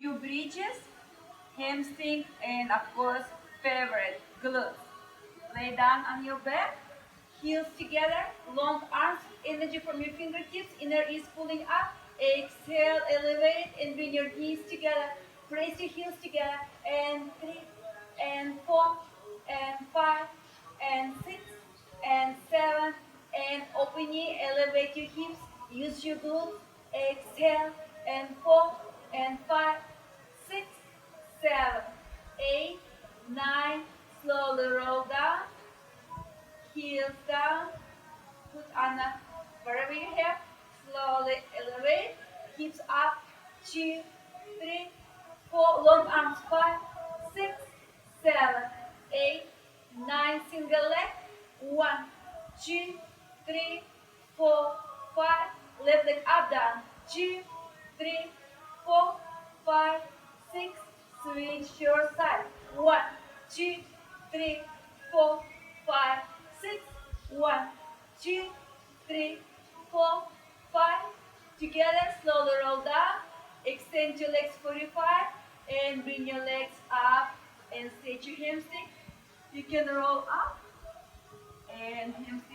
Your bridges, hamstring, and of course, favorite, glutes. Lay down on your back, heels together, long arms, energy from your fingertips, inner ears pulling up. Exhale, elevate it, and bring your knees together. Press your heels together, and 3, and 4, and 5, and 6, and 7, and open knee, elevate your hips, use your glutes. Exhale, and 4, and 5, 6, 7, 8, 9, slowly roll down, heels down, put on wherever you have, slowly elevate, hips up, 2, 3, 4, long arms, 5, 6, 7, 8, 9, single leg, 1, 2, 3, 4, 5, left leg up, down, 2, 3, 4, 5, 6, switch your side, 1, 2, 3, 4, 5, 6, 1, 2, 3, 4, 5, together, slowly roll down, extend your legs 45, and bring your legs up, and stretch your hamstring. You can roll up, and hamstring